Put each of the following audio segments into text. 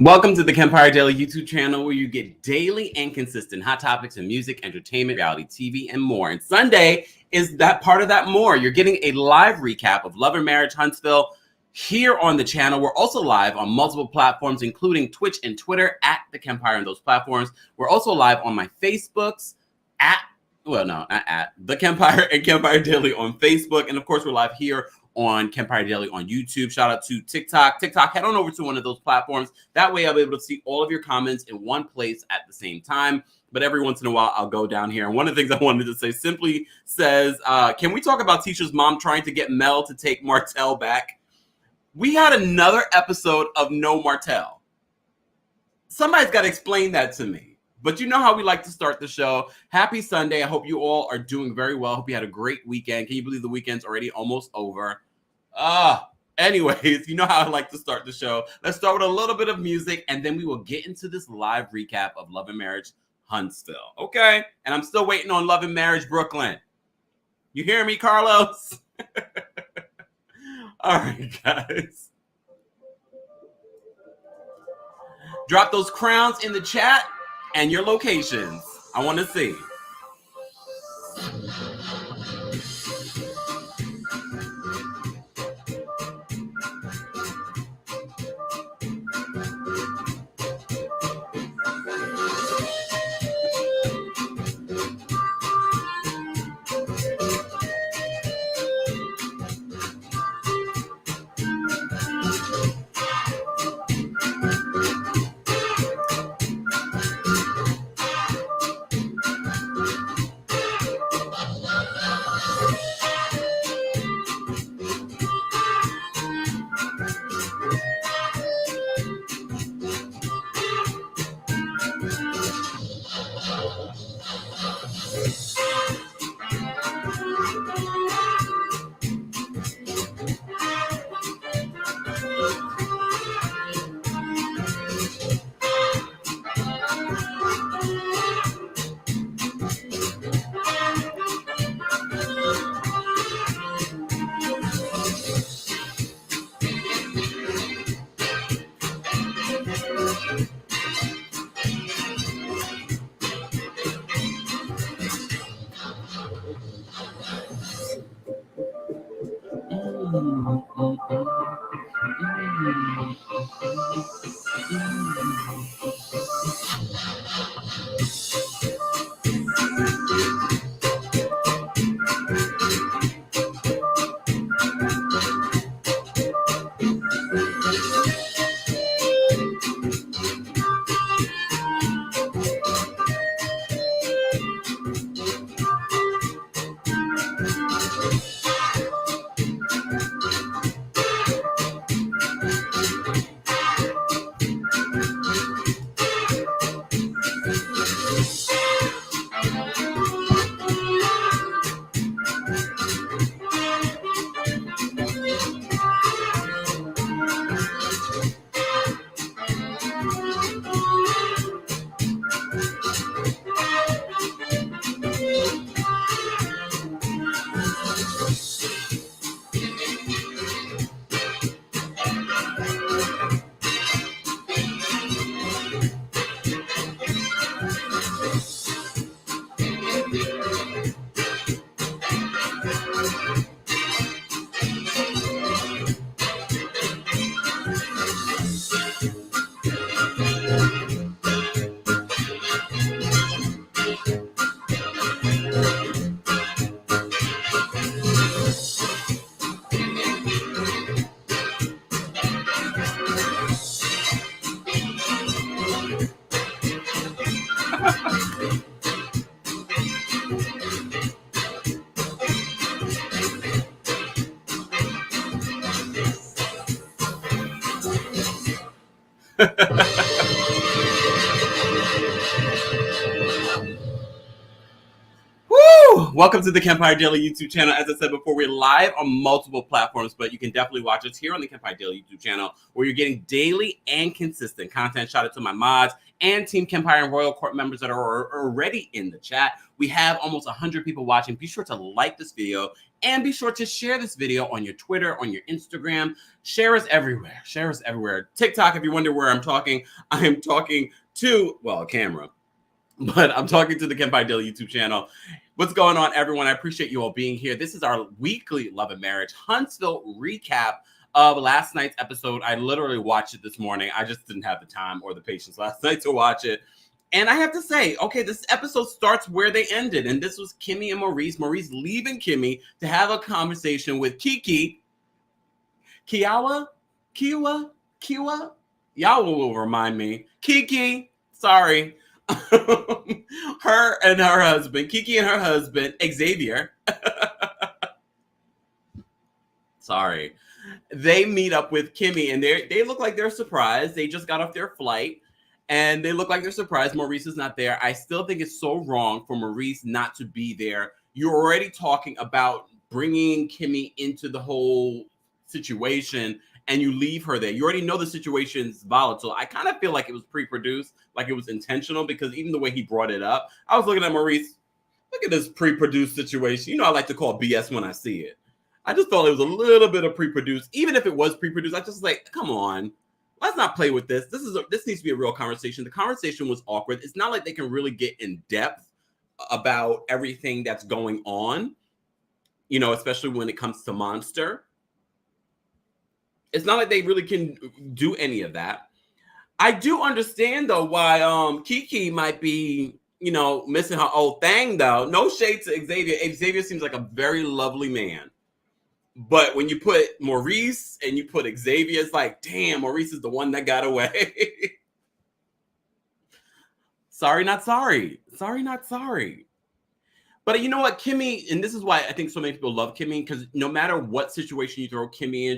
Welcome to the Kempire Daily YouTube channel, where you get daily and consistent hot topics in music, entertainment, reality TV, and more. And Sunday is that part of that more. You're getting a live recap of Love and Marriage Huntsville here on the channel. We're also live on multiple platforms, including Twitch and Twitter at The Kempire on those platforms. We're also live on my Facebooks not at The Kempire and Kempire Daily on Facebook. And of course, we're live here on Kempire Daily on YouTube. Shout out to TikTok. Head on over to one of those platforms. That way I'll be able to see all of your comments in one place at the same time. But every once in a while, I'll go down here. And one of the things I wanted to say simply says, can we talk about Tisha's mom trying to get Mel to take Martell back? We had another episode of No Martell. Somebody's got to explain that to me. But you know how we like to start the show. Happy Sunday. I hope you all are doing very well. Hope you had a great weekend. Can you believe the weekend's already almost over? Anyways, you know how I like to start the show. Let's start with a little bit of music, and then we will get into this live recap of Love and Marriage Huntsville. Okay? And I'm still waiting on Love and Marriage Brooklyn. You hear me, Carlos? All right, guys. Drop those crowns in the chat and your locations. I want to see. Woo! Woo! Welcome to the Kempire Daily YouTube channel. As I said before, we're live on multiple platforms, but you can definitely watch us here on the Kempire Daily YouTube channel, where you're getting daily and consistent content. Shout out to my mods and Team Kempire and Royal Court members that are already in the chat. We have almost 100 people watching. Be sure to like this video and be sure to share this video on your Twitter, on your Instagram. Share us everywhere. Share us everywhere. TikTok, if you wonder where I'm talking, I am talking to, well, a camera. But I'm talking to the Kempire Daily YouTube channel. What's going on, everyone? I appreciate you all being here. This is our weekly Love and Marriage Huntsville recap of last night's episode. I literally watched it this morning. I just didn't have the time or the patience last night to watch it. And I have to say, okay, this episode starts where they ended. And this was Kimmy and Maurice. Maurice leaving Kimmy to have a conversation with Kiki. Kiawa? Y'all will remind me. Kiki. Sorry. Her and her husband, Kiki and her husband, Xavier. Sorry. They meet up with Kimmy and they look like they're surprised. They just got off their flight and they look like they're surprised Maurice is not there. I still think it's so wrong for Maurice not to be there. You're already talking about bringing Kimmy into the whole situation and you leave her there. You already know the situation's volatile. I kind of feel like it was pre-produced, like it was intentional, because even the way he brought it up, I was looking at Maurice, look at this pre-produced situation. You know, I like to call BS when I see it. I just thought it was a little bit of pre-produced. Even if it was pre-produced, I just like, come on, let's not play with this. This needs to be a real conversation. The conversation was awkward. It's not like they can really get in depth about everything that's going on, you know, especially when it comes to Monster. It's not like they really can do any of that. I do understand, though, why Kiki might be, you know, missing her old thing, though. No shade to Xavier. Xavier seems like a very lovely man. But when you put Maurice and you put Xavier, it's like, damn, Maurice is the one that got away. Sorry, not sorry. Sorry, not sorry. But you know what, Kimmy, and this is why I think so many people love Kimmy, because no matter what situation you throw Kimmy in,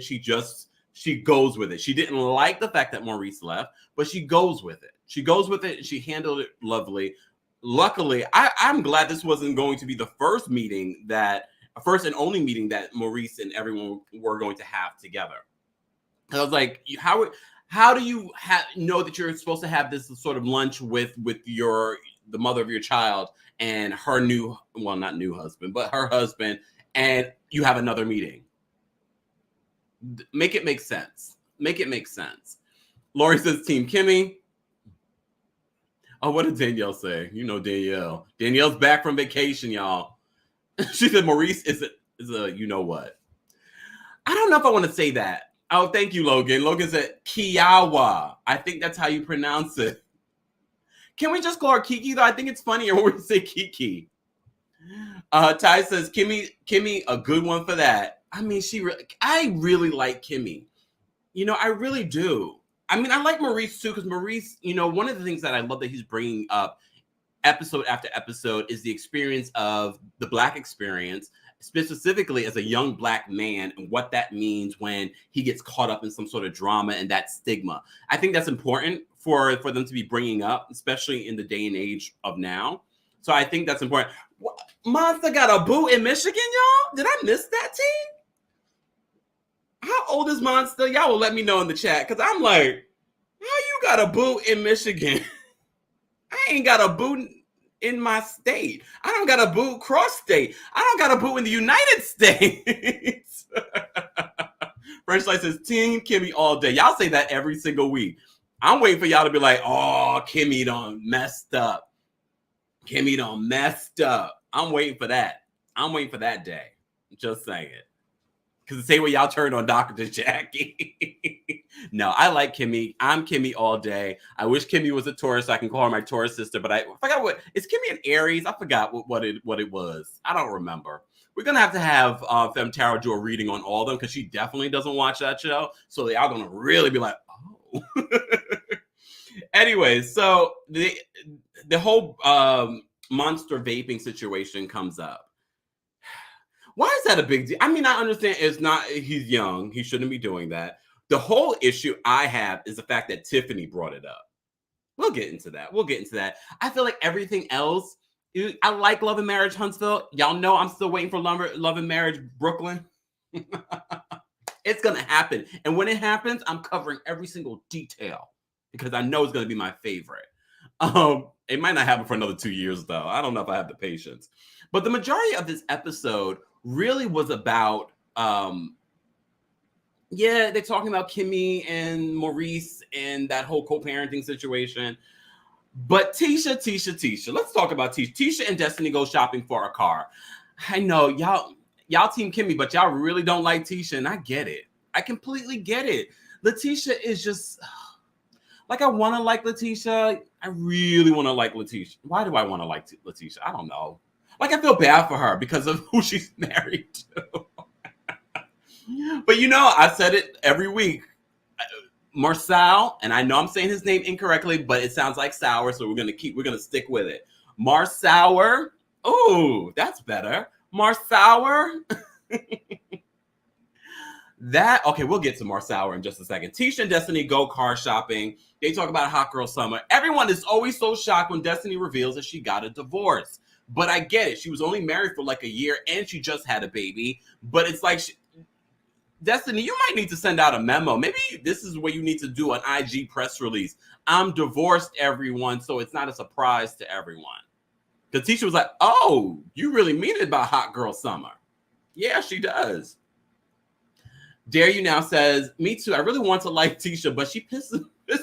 she goes with it. She didn't like the fact that Maurice left, but she goes with it. She goes with it and she handled it lovely. Luckily, I'm glad this wasn't going to be the first and only meeting that Maurice and everyone were going to have together. I was like, how do you know that you're supposed to have this sort of lunch with the mother of your child and her not new husband, but her husband, and you have another meeting? Make it make sense. Make it make sense. Lori says, Team Kimmy. Oh, what did Danielle say? You know Danielle. Danielle's back from vacation, y'all. She said Maurice is a you know what. I don't know if I want to say that. Oh, thank you, Logan. Logan said Kiawa. I think that's how you pronounce it. Can we just call her Kiki, though? I think it's funnier when we say Kiki. Ty says, Kimmy, a good one for that. I mean, I really like Kimmy. You know, I really do. I mean, I like Maurice, too, because Maurice, you know, one of the things that I love that he's bringing up episode after episode is the experience of the Black experience, specifically as a young Black man, and what that means when he gets caught up in some sort of drama and that stigma. I think that's important for them to be bringing up, especially in the day and age of now. So I think that's important. Monster got a boo in Michigan, y'all? Did I miss that, team? How old is Monster? Y'all will let me know in the chat, because I'm like, how you got a boo in Michigan? I ain't got a boo in my state. I don't got a boo cross state. I don't got a boo in the United States. French Light says, Team Kimmy all day. Y'all say that every single week. I'm waiting for y'all to be like, oh, Kimmy done messed up. Kimmy done messed up. I'm waiting for that. I'm waiting for that day. Just saying it. Because the same way y'all turned on Dr. Jackie. No, I like Kimmy. I'm Kimmy all day. I wish Kimmy was a Taurus so I can call her my Taurus sister, but I forgot is Kimmy an Aries? I forgot what it was. I don't remember. We're going to have Fem Tarot do a reading on all of them, because she definitely doesn't watch that show. So they are going to really be like, oh. Anyway, so the whole Monster vaping situation comes up. Why is that a big deal? I mean, I understand he's young. He shouldn't be doing that. The whole issue I have is the fact that Tiffany brought it up. We'll get into that. I feel like everything else I like Love and Marriage Huntsville. Y'all know I'm still waiting for Love and Marriage Brooklyn. It's going to happen. And when it happens, I'm covering every single detail because I know it's going to be my favorite. It might not happen for another 2 years, though. I don't know if I have the patience. But the majority of this episode really was about, they're talking about Kimmy and Maurice and that whole co-parenting situation. But Tisha, let's talk about Tisha. Tisha and Destiny go shopping for a car. I know y'all team Kimmy, but y'all really don't like Tisha, and I get it. I completely get it. Letitia is just like, I want to like Letitia. I really want to like Letitia. Why do I want to like Letitia? I don't know. Like, I feel bad for her because of who she's married to. But I said it every week. Marcel, and I know I'm saying his name incorrectly, but it sounds like sour, so we're gonna stick with it. Marsour. Oh, that's better. Marsour. Okay, we'll get to Marsour in just a second. Tisha and Destiny go car shopping. They talk about hot girl summer. Everyone is always so shocked when Destiny reveals that she got a divorce. But I get it. She was only married for like a year and she just had a baby. But it's like, Destiny, you might need to send out a memo. Maybe this is where you need to do an IG press release. I'm divorced, everyone, so it's not a surprise to everyone. Because Tisha was like, oh, you really mean it about hot girl summer. Yeah, she does. Dare You Now says, me too. I really want to like Tisha, but she pissed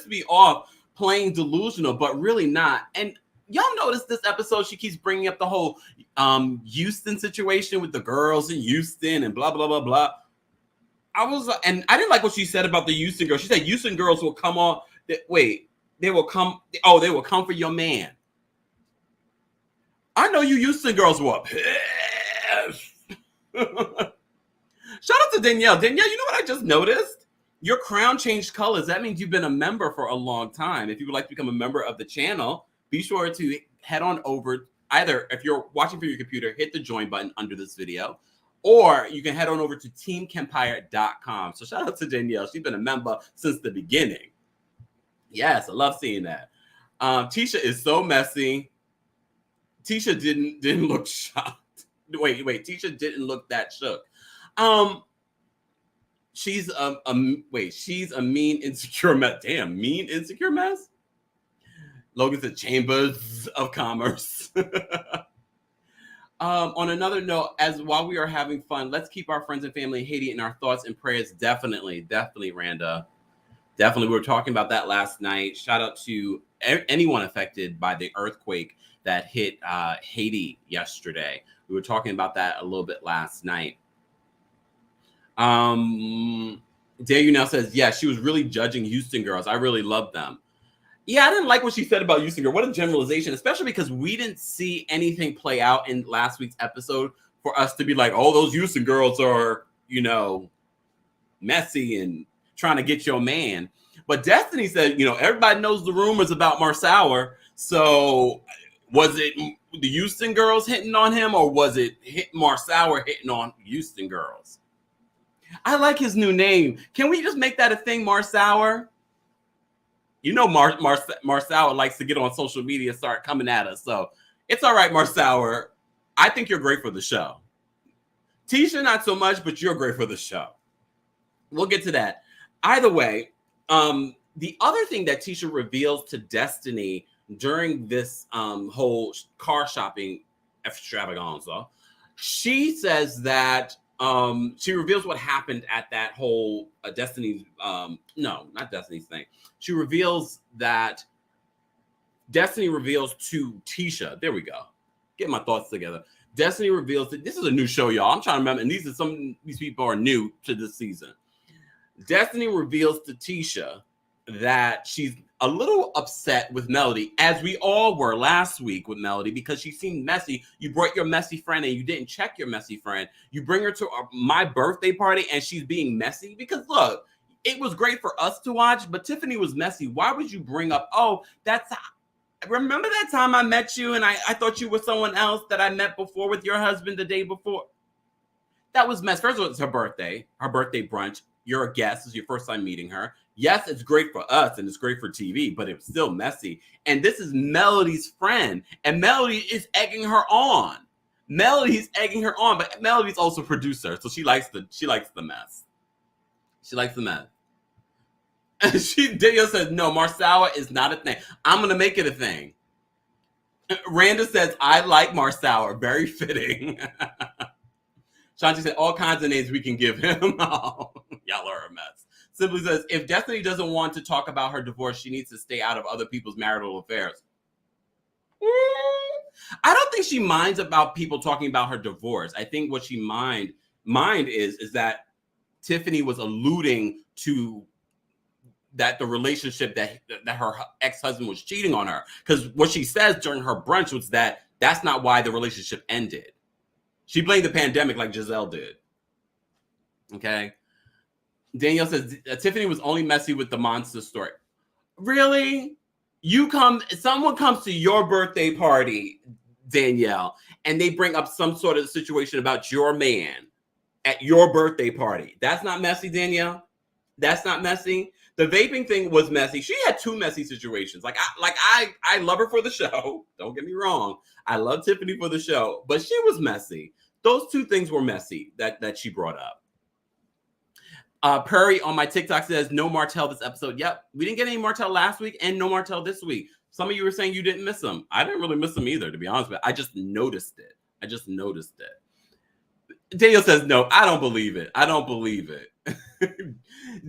me off playing delusional, but really not. And y'all notice this episode, she keeps bringing up the whole Houston situation with the girls in Houston and blah, blah, blah, blah. And I didn't like what she said about the Houston girls. She said Houston girls will come on. They will come. Oh, they will come for your man. I know you Houston girls were pissed. Shout out to Danielle. Danielle, you know what I just noticed? Your crown changed colors. That means you've been a member for a long time. If you would like to become a member of the channel, be sure to head on over. Either if you're watching from your computer, hit the join button under this video, or you can head on over to TheKempire.com. So shout out to Danielle. She's been a member since the beginning. Yes, I love seeing that. Tisha is so messy. Tisha didn't look shocked. Wait. Tisha didn't look that shook. She's a mean, insecure mess. Damn, mean, insecure mess? Logan said Chambers of Commerce. On another note, while we are having fun, let's keep our friends and family in Haiti in our thoughts and prayers. Definitely, Randa. Definitely. We were talking about that last night. Shout out to anyone affected by the earthquake that hit Haiti yesterday. We were talking about that a little bit last night. Dare You Now says, yeah, she was really judging Houston girls. I really love them. Yeah, I didn't like what she said about Houston girl. What a generalization, especially because we didn't see anything play out in last week's episode for us to be like, oh, those Houston girls are, messy and trying to get your man. But Destiny said, everybody knows the rumors about Marsour. So was it the Houston girls hitting on him, or was it Marsour hitting on Houston girls? I like his new name. Can we just make that a thing, Marsour? Marsour likes to get on social media, start coming at us. So it's all right, Marsour. I think you're great for the show. Tisha, not so much, but you're great for the show. We'll get to that. Either way, the other thing that Tisha reveals to Destiny during this whole car shopping extravaganza, she says that she reveals what happened at that whole Destiny's, no, not Destiny's thing. She reveals that Destiny reveals to Tisha. There we go. Get my thoughts together. Destiny reveals that this is a new show, y'all. I'm trying to remember, and these people are new to this season. Destiny reveals to Tisha that she's a little upset with Melody, as we all were last week with Melody, because she seemed messy. You brought your messy friend and you didn't check your messy friend. You bring her to my birthday party and she's being messy. Because look, it was great for us to watch, but Tiffany was messy. Why would you bring up, remember that time I met you and I thought you were someone else that I met before with your husband the day before? That was mess. First of all, it's her birthday brunch. you're a guest. It's your first time meeting her. Yes, it's great for us and it's great for TV, but it's still messy. And this is Melody's friend, and Melody is egging her on. Melody's egging her on, but Melody's also producer, so she likes the mess. She likes the mess. And Danielle says, no, Marsawa is not a thing. I'm gonna make it a thing. Randa says, I like Marsawa, very fitting. Shanti said, all kinds of names we can give him. Oh, y'all are a mess. Simply says, if Destiny doesn't want to talk about her divorce, she needs to stay out of other people's marital affairs. I don't think she minds about people talking about her divorce. I think what she mind is that Tiffany was alluding to that the relationship that her ex-husband was cheating on her. Because what she says during her brunch was that that's not why the relationship ended. She blamed the pandemic like Giselle did. Okay. Danielle says, Tiffany was only messy with the monster story. Really? Someone comes to your birthday party, Danielle, and they bring up some sort of situation about your man at your birthday party. That's not messy, Danielle. That's not messy. The vaping thing was messy. She had two messy situations. I love her for the show. Don't get me wrong. I love Tiffany for the show, but she was messy. Those two things were messy that she brought up. Perry on my TikTok says, no Martell this episode. Yep, we didn't get any Martell last week and no Martell this week. Some of you were saying you didn't miss him. I didn't really miss him either, to be honest with you. I just noticed it. Daniel says, no, I don't believe it.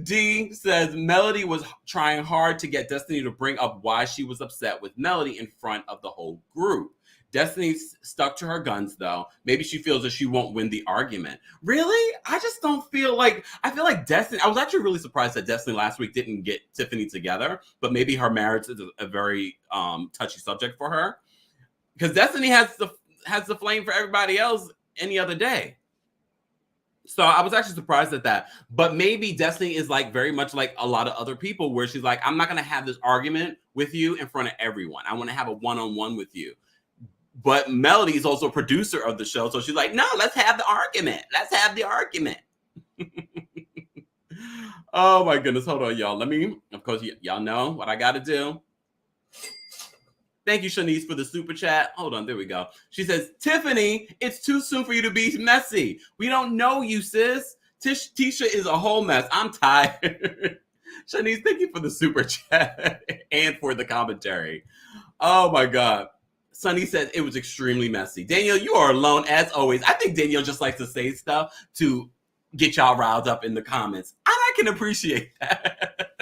D says, Melody was trying hard to get Destiny to bring up why she was upset with Melody in front of the whole group. Destiny stuck to her guns, though. Maybe she feels that she won't win the argument. Really? I just don't feel like... I feel like Destiny... I was actually really surprised that Destiny last week didn't get Tiffany together, but maybe her marriage is a very touchy subject for her. Because Destiny has the flame for everybody else any other day. So I was actually surprised at that. But maybe Destiny is like very much like a lot of other people where she's like, I'm not going to have this argument with you in front of everyone. I want to have a one-on-one with you. But Melody is also a producer of the show. So she's like, no, let's have the argument. Oh, my goodness. Hold on, y'all. Of course, y'all know what I got to do. Thank you, Shanice, for the super chat. Hold on. There we go. She says, Tiffany, it's too soon for you to be messy. We don't know you, sis. Tisha is a whole mess. I'm tired. Shanice, thank you for the super chat and for the commentary. Oh, my God. Sunny says it was extremely messy. Danielle, you are alone as always. I think Danielle just likes to say stuff to get y'all riled up in the comments. And I can appreciate that.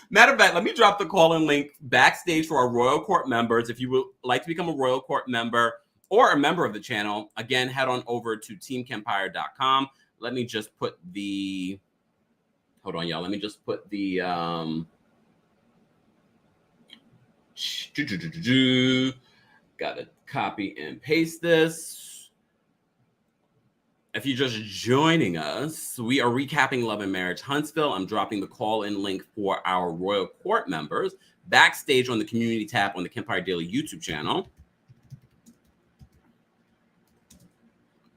Matter of fact, let me drop the call-in link backstage for our Royal Court members. If you would like to become a Royal Court member or a member of the channel, again, head on over to TheKempire.com. Let me just put the... Hold on, y'all. Let me just put the... Gotta copy and paste this. If you're just joining us, we are recapping Love and Marriage Huntsville. I'm dropping the call-in link for our Royal Court members backstage on the community tab on the Kempire Daily YouTube channel.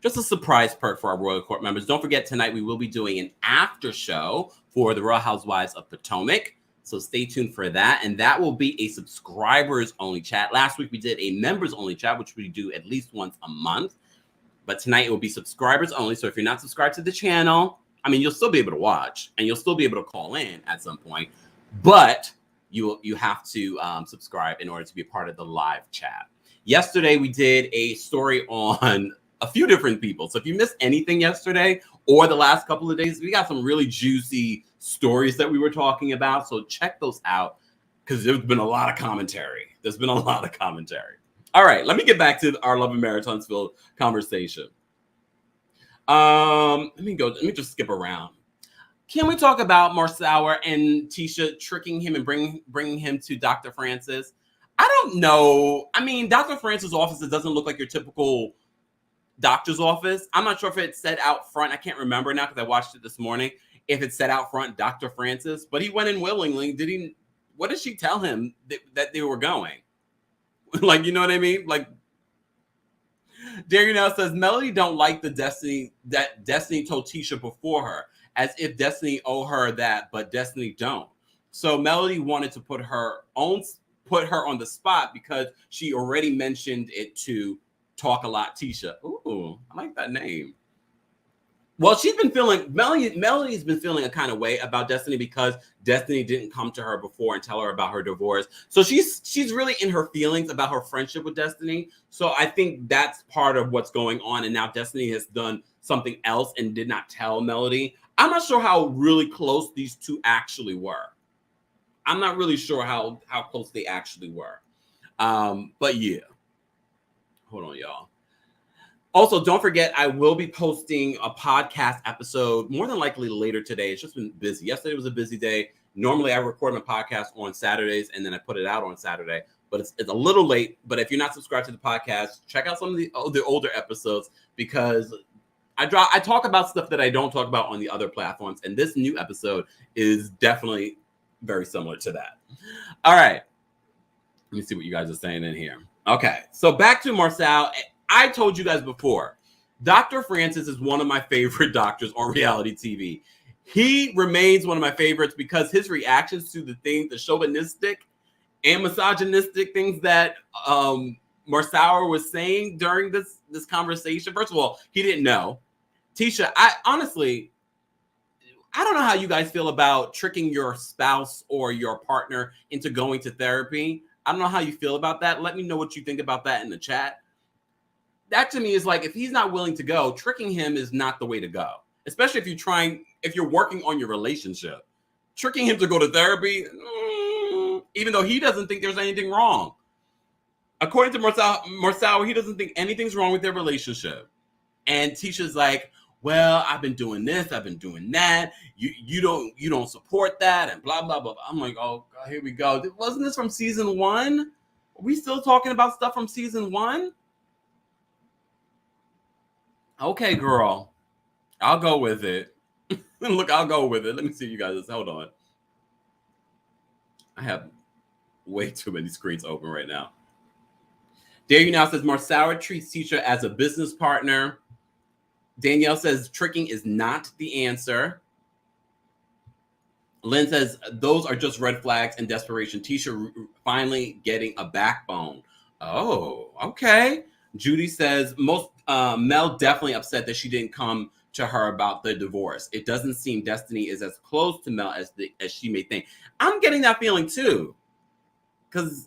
Just a surprise perk for our Royal Court members. Don't forget, tonight we will be doing an after show for the Real Housewives of Potomac. So stay tuned for that. And that will be a subscribers only chat. Last week we did a members only chat, which we do at least once a month. But tonight it will be subscribers only. So if you're not subscribed to the channel, I mean, you'll still be able to watch and you'll still be able to call in at some point. But you have to subscribe in order to be a part of the live chat. Yesterday we did a story on a few different people. So if you missed anything yesterday or the last couple of days, we got some really juicy stories that we were talking about. So check those out because there's been a lot of commentary. All right, let me get back to our Love and Marriage Huntsville conversation. Let me just skip around. Can we talk about Marsawa and Tisha tricking him and bringing him to Dr. Francis? I don't know. I mean, Dr. Francis' office, it doesn't look like your typical doctor's office. I'm not sure if it said out front. I can't remember now because I watched it this morning. If it said out front, Dr. Francis, but he went in willingly. What did she tell him that they were going? Like, you know what I mean? Like, Derry now says, Melody don't like the Destiny that Destiny told Tisha before her. as if Destiny owe her that, but Destiny don't. So Melody wanted to put her on the spot because she already mentioned it to Talk a Lot Tisha. Ooh, I like that name. Well, Melody's been feeling a kind of way about Destiny because Destiny didn't come to her before and tell her about her divorce. So she's really in her feelings about her friendship with Destiny. So I think that's part of what's going on. And now Destiny has done something else and did not tell Melody. I'm not sure how really close these two actually were. I'm not really sure how close they actually were. But yeah. Hold on, y'all. Also, don't forget, I will be posting a podcast episode more than likely later today. It's just been busy. Yesterday was a busy day. Normally, I record my podcast on Saturdays and then I put it out on Saturday. But it's a little late. But if you're not subscribed to the podcast, check out some of the older episodes because I talk about stuff that I don't talk about on the other platforms. And this new episode is definitely very similar to that. All right. Let me see what you guys are saying in here. Okay. So back to Marcel. I told you guys before, Dr. Francis is one of my favorite doctors on reality TV. He remains one of my favorites because his reactions to the chauvinistic and misogynistic things that Marcel was saying during this conversation. First of all, he didn't know. Tisha, I don't know how you guys feel about tricking your spouse or your partner into going to therapy. I don't know how you feel about that. Let me know what you think about that in the chat. That to me is like, if he's not willing to go, tricking him is not the way to go. Especially if you're working on your relationship. Tricking him to go to therapy, even though he doesn't think there's anything wrong. According to Marcel, he doesn't think anything's wrong with their relationship. And Tisha's like, well, I've been doing this, I've been doing that. You don't support that, and blah, blah, blah. I'm like, oh, God, here we go. Wasn't this from season 1? Are we still talking about stuff from season 1? Okay, girl. I'll go with it. Look, I'll go with it. Let me see you guys. Hold on. I have way too many screens open right now. Dare You Now says Marcel treats Tisha as a business partner. Danielle says tricking is not the answer. Lynn says those are just red flags and desperation. Tisha finally getting a backbone. Oh, okay. Judy says Mel definitely upset that she didn't come to her about the divorce. It doesn't seem Destiny is as close to Mel as she may think. I'm getting that feeling too, because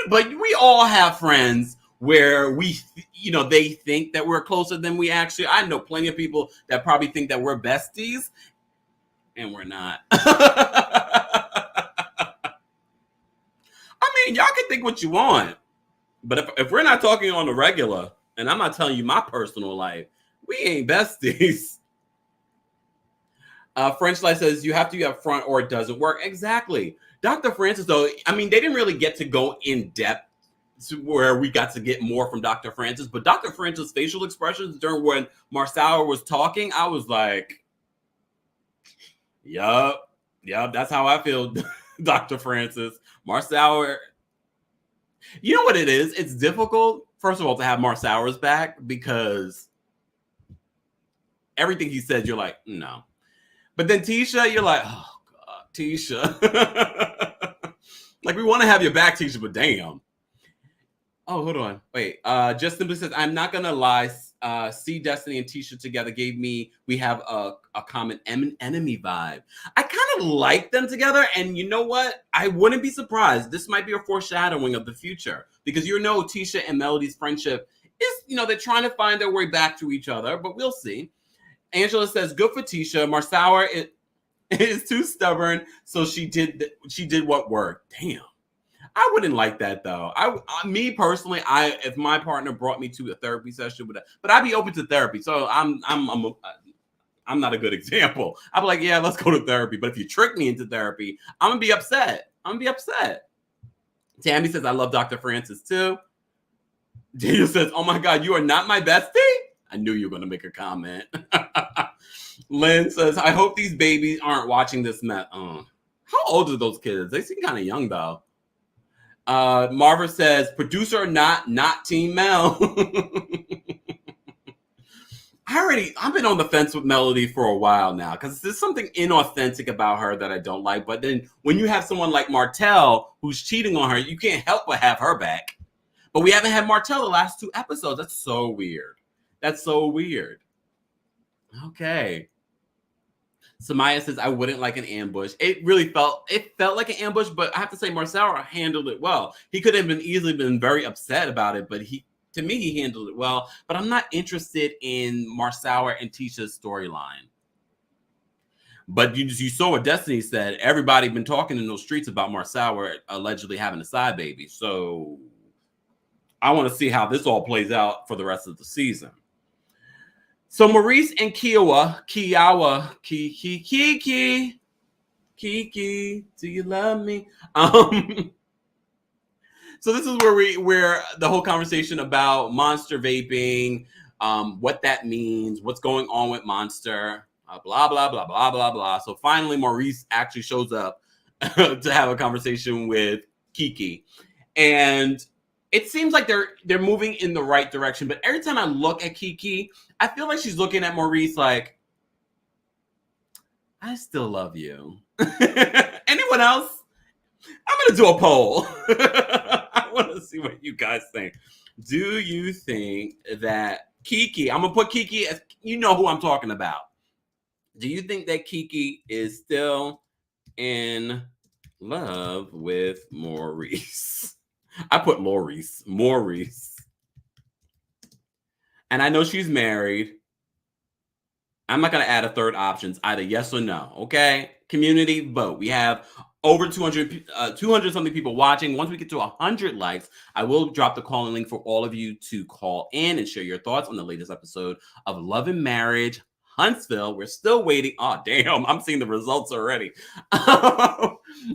but we all have friends where they think that we're closer than we actually. I know plenty of people that probably think that we're besties, and we're not. I mean, y'all can think what you want. But if we're not talking on the regular, and I'm not telling you my personal life, we ain't besties. French Life says you have to be up front or it doesn't work. Exactly. Dr. Francis, though, I mean, they didn't really get to go in depth to where we got to get more from Dr. Francis. But Dr. Francis' facial expressions during when Marcel was talking, I was like, yup, that's how I feel, Dr. Francis. Marcel... You know what it is? It's difficult, first of all, to have Marcel's back because everything he said, you're like, no. But then Tisha, you're like, oh, God, Tisha. Like, we want to have your back, Tisha, but damn. Oh, hold on. Wait. Just simply says, I'm not going to lie. See Destiny and Tisha together we have a common enemy vibe. I kind of like them together. And you know what? I wouldn't be surprised. This might be a foreshadowing of the future because Tisha and Melody's friendship is, they're trying to find their way back to each other, but we'll see. Angela says, good for Tisha. Marcel is too stubborn. So she did what worked. Damn. I wouldn't like that though. Me personally, if my partner brought me to a therapy session, but I'd be open to therapy. So I'm not a good example. I'd be like, yeah, let's go to therapy. But if you trick me into therapy, I'm gonna be upset. Tammy says I love Dr. Francis too. Daniel says, oh my God, you are not my bestie. I knew you were gonna make a comment. Lynn says, I hope these babies aren't watching this mess. How old are those kids? They seem kind of young though. Marva says, producer not Team Mel. I've been on the fence with Melody for a while now because there's something inauthentic about her that I don't like. But then when you have someone like Martell who's cheating on her, you can't help but have her back. But we haven't had Martell the last 2 episodes. That's so weird. That's so weird. Okay. Samaya says, I wouldn't like an ambush. It felt like an ambush, but I have to say Marcel handled it well. He could have easily been very upset about it, but to me, he handled it well. But I'm not interested in Marcel and Tisha's storyline. But you saw what Destiny said. Everybody been talking in those streets about Marcel allegedly having a side baby. So I want to see how this all plays out for the rest of the season. So Maurice and Kiki, do you love me? So this is where the whole conversation about Monster vaping, what that means, what's going on with Monster, blah, blah, blah, blah, blah, blah. So finally, Maurice actually shows up to have a conversation with Kiki. And it seems like they're moving in the right direction. But every time I look at Kiki, I feel like she's looking at Maurice like, I still love you. Anyone else? I'm going to do a poll. I want to see what you guys think. Do you think that Kiki, I'm going to put Kiki as, you know who I'm talking about. Do you think that Kiki is still in love with Maurice? I put Maurice. And I know she's married. I'm not going to add a third option, either yes or no. Okay? Community, vote. We have over 200 something people watching. Once we get to 100 likes, I will drop the calling link for all of you to call in and share your thoughts on the latest episode of Love and Marriage Huntsville. We're still waiting. Oh, damn. I'm seeing the results already.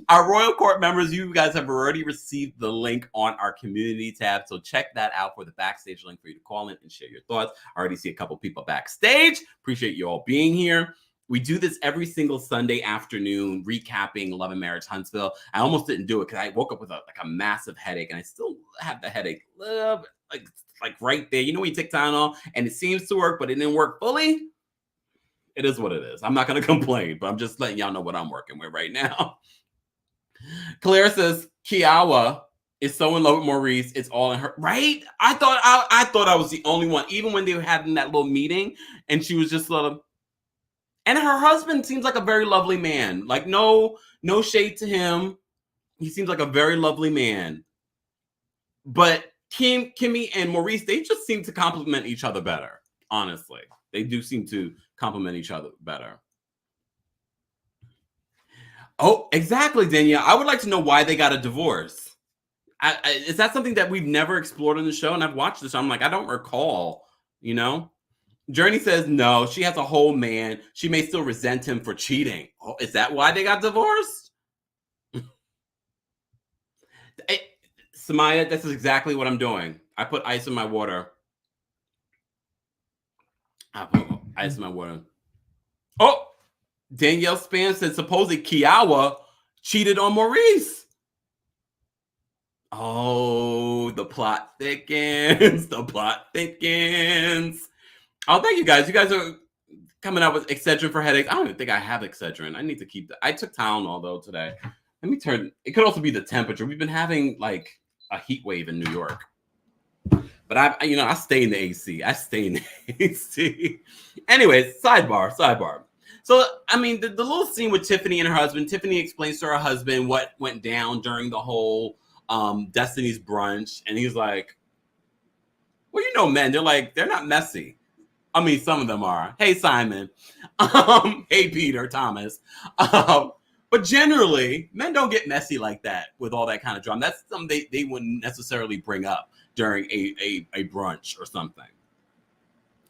Our Royal Court members, you guys have already received the link on our community tab. So check that out for the backstage link for you to call in and share your thoughts. I already see a couple people backstage. Appreciate you all being here. We do this every single Sunday afternoon, recapping Love and Marriage Huntsville. I almost didn't do it because I woke up with a massive headache, and I still have the headache, like right there. You know when you take Tylenol and it seems to work, but it didn't work fully? It is what it is. I'm not going to complain, but I'm just letting y'all know what I'm working with right now. Claire says, Kiawa is so in love with Maurice. It's all in her. Right? I thought I was the only one, even when they were having that little meeting, and she was just and her husband seems like a very lovely man. Like, no shade to him. He seems like a very lovely man. But Kimmy and Maurice, they just seem to complement each other better, honestly. They do seem to complement each other better. Oh, exactly, Danielle. I would like to know why they got a divorce. Is that something that we've never explored on the show? And I've watched the show. I'm like, I don't recall, you know? Journey says no. She has a whole man. She may still resent him for cheating. Oh, is that why they got divorced? Samaya, this is exactly what I'm doing. I put ice in my water. I put ice in my water. Oh! Danielle Span said supposedly Kiawa cheated on Maurice. Oh, the plot thickens. The plot thickens. Oh, thank you guys. You guys are coming out with Excedrin for headaches. I don't even think I have Excedrin. I need to keep that. I took Tylenol though today. Let me turn. It could also be the temperature. We've been having like a heat wave in New York. But I stay in the AC. I stay in the AC. Anyways, sidebar. So, I mean, the little scene with Tiffany and her husband, Tiffany explains to her husband what went down during the whole Destiny's brunch. And he's like, well, men, they're not messy. I mean, some of them are. Hey, Simon. Hey, Peter, Thomas. But generally, men don't get messy like that with all that kind of drama. That's something they wouldn't necessarily bring up during a brunch or something.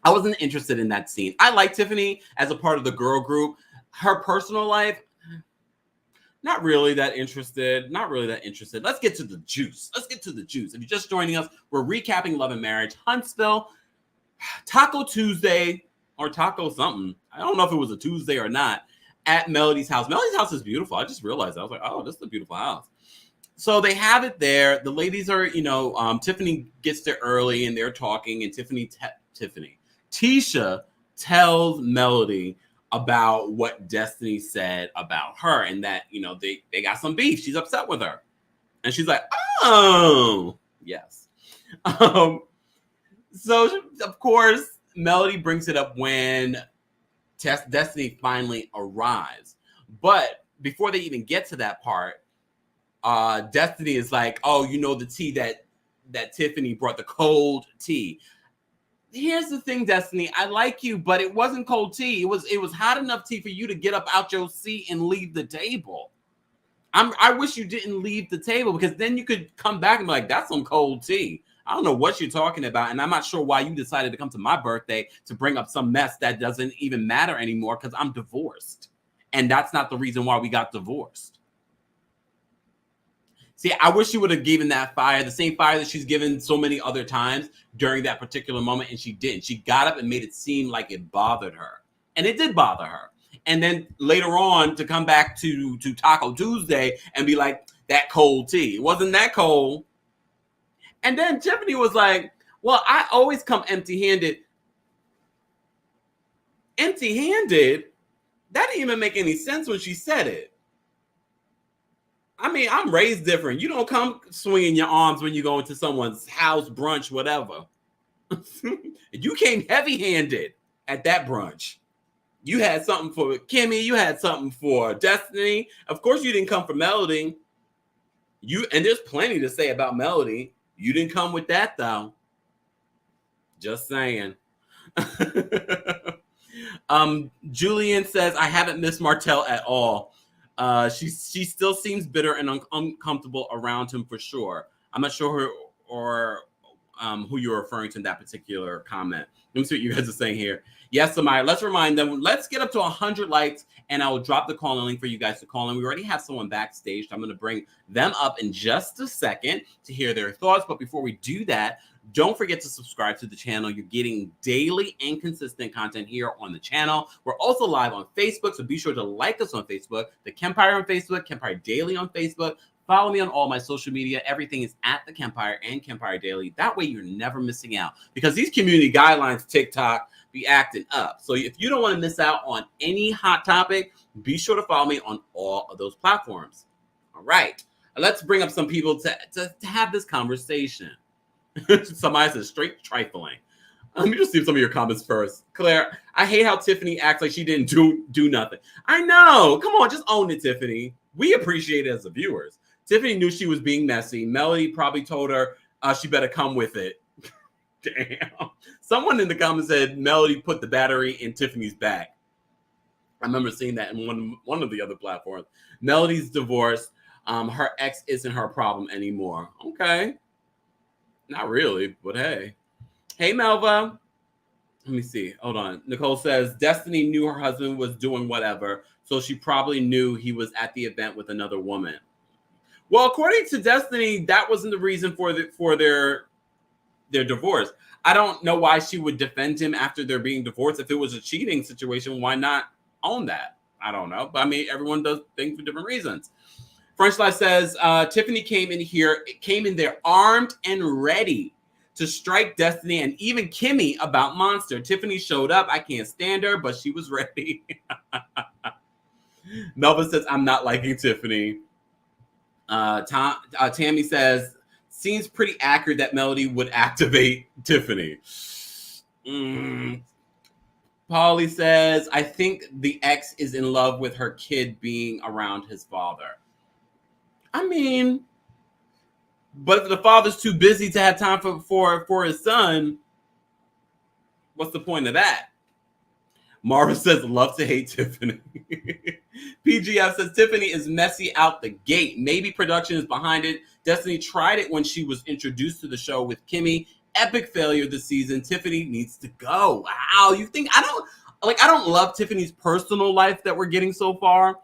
I wasn't interested in that scene. I like Tiffany as a part of the girl group. Her personal life, not really that interested. Let's get to the juice. If you're just joining us, we're recapping Love and Marriage Huntsville. Taco Tuesday or taco something. I don't know if it was a Tuesday or not at Melody's house. Melody's house is beautiful. I just realized. I was like, oh, this is a beautiful house. So they have it there. The ladies are, Tiffany gets there early and they're talking, and Tisha tells Melody about what Destiny said about her and that, they got some beef. She's upset with her. And she's like, oh, yes. So, of course, Melody brings it up when Destiny finally arrives. But before they even get to that part, Destiny is like, oh, the tea that Tiffany brought, the cold tea. Here's the thing, Destiny. I like you, but it wasn't cold tea. It was hot enough tea for you to get up out your seat and leave the table. I wish you didn't leave the table, because then you could come back and be like, that's some cold tea. I don't know what you're talking about, and I'm not sure why you decided to come to my birthday to bring up some mess that doesn't even matter anymore, because I'm divorced. And that's not the reason why we got divorced. See, I wish she would have given that fire, the same fire that she's given so many other times during that particular moment, and she didn't. She got up and made it seem like it bothered her. And it did bother her. And then later on to come back to Taco Tuesday and be like, that cold tea. It wasn't that cold. And then Tiffany was like, well, I always come empty-handed. Empty-handed? That didn't even make any sense when she said it. I mean, I'm raised different. You don't come swinging your arms when you go into someone's house, brunch, whatever. You came heavy-handed at that brunch. You had something for Kimmy. You had something for Destiny. Of course, you didn't come for Melody. And there's plenty to say about Melody. You didn't come with that, though. Just saying. Julian says, I haven't missed Martell at all. She still seems bitter and uncomfortable around him for sure. I'm not sure who you're referring to in that particular comment. Let me see what you guys are saying here. Yes, Samaya, let's remind them. Let's get up to 100 likes, and I will drop the call-in link for you guys to call in. We already have someone backstage, so I'm going to bring them up in just a second to hear their thoughts. But before we do that, don't forget to subscribe to the channel. You're getting daily and consistent content here on the channel. We're also live on Facebook, so be sure to like us on Facebook, TheKempire on Facebook, Kempire Daily on Facebook. Follow me on all my social media. Everything is at TheKempire and Kempire Daily. That way you're never missing out, because these community guidelines, TikTok, be acting up. So if you don't want to miss out on any hot topic, be sure to follow me on all of those platforms. All right. Let's bring up some people to have this conversation. Somebody says straight trifling. Let me just see some of your comments first. Claire, I hate how Tiffany acts like she didn't do nothing. I know. Come on, just own it, Tiffany. We appreciate it as the viewers. Tiffany knew she was being messy. Melody probably told her she better come with it. Damn. Someone in the comments said Melody put the battery in Tiffany's back. I remember seeing that in one of the other platforms. Melody's divorced. Her ex isn't her problem anymore. Okay. Not really, but hey. Hey, Melva. Let me see. Hold on. Nicole says, Destiny knew her husband was doing whatever, so she probably knew he was at the event with another woman. Well, according to Destiny, that wasn't the reason for their divorce. I don't know why she would defend him after they're being divorced. If it was a cheating situation, why not own that? I don't know. But I mean, everyone does things for different reasons. French Life says, Tiffany came in there armed and ready to strike Destiny and even Kimmy about Monster. Tiffany showed up. I can't stand her, but she was ready. Melvin says, I'm not liking Tiffany. Tammy says, seems pretty accurate that Melody would activate Tiffany. Polly says, I think the ex is in love with her kid being around his father. I mean, but if the father's too busy to have time for his son, what's the point of that? Marvin says, love to hate Tiffany. PGF says, Tiffany is messy out the gate. Maybe production is behind it. Destiny tried it when she was introduced to the show with Kimmy. Epic failure this season. Tiffany needs to go. Wow, you think I don't love Tiffany's personal life that we're getting so far,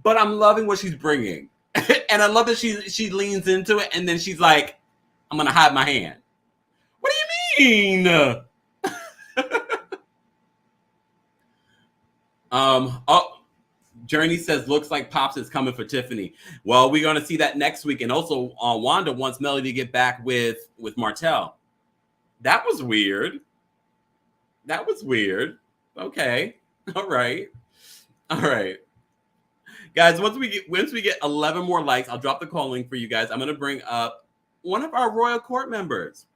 but I'm loving what she's bringing. And I love that she leans into it, and then she's like, I'm going to hide my hand. What do you mean? Journey says, looks like Pops is coming for Tiffany. Well, we're going to see that next week. And also, Wanda wants Melody to get back with Martell. That was weird. Okay. All right. All right. Guys, once we get 11 more likes, I'll drop the call link for you guys. I'm going to bring up one of our royal court members.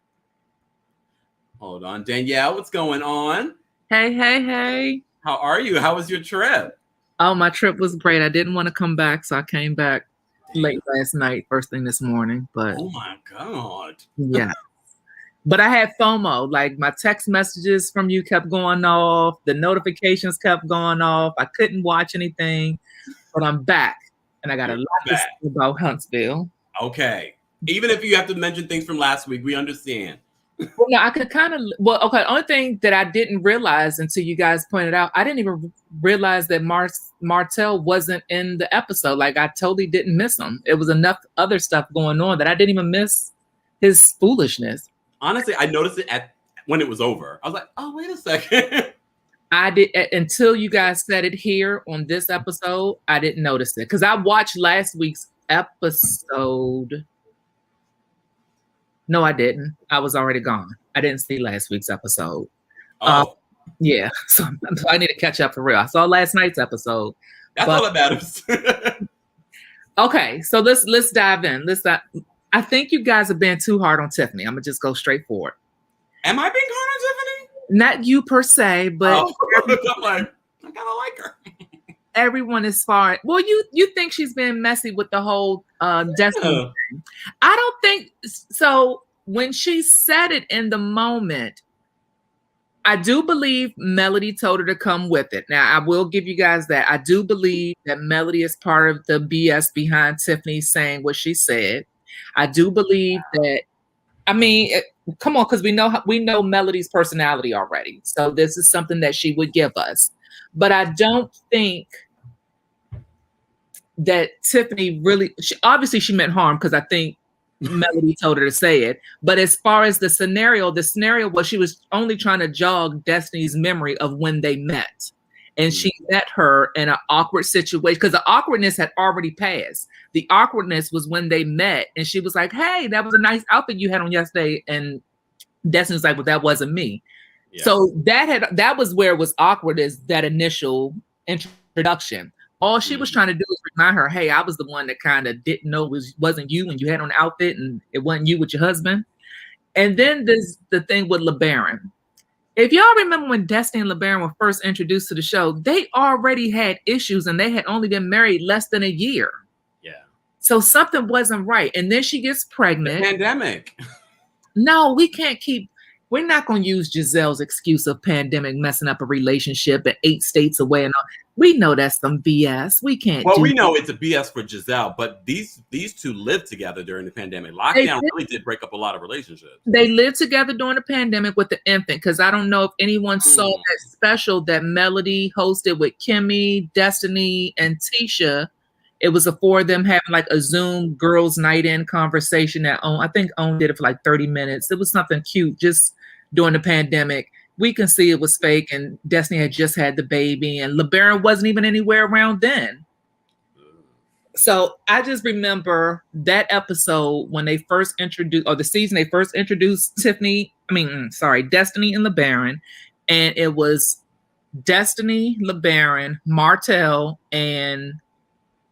Hold on. Danielle, what's going on? Hey. How are you? How was your trip? Oh, my trip was great. I didn't want to come back, so I came back late last night, first thing this morning. But oh my God. Yeah. But I had FOMO. Like, my text messages from you kept going off. The notifications kept going off. I couldn't watch anything, but I'm back. And I got a lot to say about Huntsville. Okay. Even if you have to mention things from last week, we understand. Well, no, I could kind of, okay. The only thing that I didn't realize until you guys pointed out, I didn't even realize that Martell wasn't in the episode. Like, I totally didn't miss him. It was enough other stuff going on that I didn't even miss his foolishness. Honestly, I noticed it when it was over. I was like, oh, wait a second. I did, until you guys said it here on this episode, I didn't notice it. Because I watched last week's episode. No, I didn't. I was already gone. I didn't see last week's episode. Oh. Yeah. So I need to catch up for real. I saw last night's episode. That's all that matters. Okay. So let's dive in. I think you guys have been too hard on Tiffany. I'm going to just go straight for it. Am I being hard on Tiffany? Not you per se, but I'm like, I kind of like her. Everyone is far. Well, you think she's been messy with the whole Destiny thing. I don't think so. When she said it in the moment, I do believe Melody told her to come with it. Now, I will give you guys that. I do believe that Melody is part of the BS behind Tiffany saying what she said. I do believe that. I mean, come on, because we know Melody's personality already. So this is something that she would give us. But I don't think that Tiffany really, obviously she meant harm, because I think Melody told her to say it. But as far as the scenario was she was only trying to jog Destiny's memory of when they met. And she met her in an awkward situation, because the awkwardness had already passed. The awkwardness was when they met, and she was like, hey, that was a nice outfit you had on yesterday. And Destiny was like, well, that wasn't me. Yeah. So that was where it was awkward, is that initial introduction. All she was trying to do was remind her, hey, I was the one that kind of didn't know wasn't you when you had on the outfit, and it wasn't you with your husband. And then there's the thing with LeBaron. If y'all remember when Destiny and LeBaron were first introduced to the show, they already had issues, and they had only been married less than a year. Yeah. So something wasn't right. And then she gets pregnant. The pandemic. No, we're not going to use Giselle's excuse of pandemic messing up a relationship at 8 states away and all. We know that's some BS. We can't. Well, we know it's a BS for Giselle, but these two lived together during the pandemic. Lockdown really did break up a lot of relationships. They lived together during the pandemic with the infant, because I don't know if anyone saw that special that Melody hosted with Kimmy, Destiny, and Tisha. It was the four of them having like a Zoom girls' night in conversation that I think OWN did it for like 30 minutes. It was something cute just during the pandemic. We can see it was fake, and Destiny had just had the baby, and LeBaron wasn't even anywhere around then. So I just remember that episode when they first introduced, or the season they first introduced Destiny and LeBaron, and it was Destiny, LeBaron, Martell, and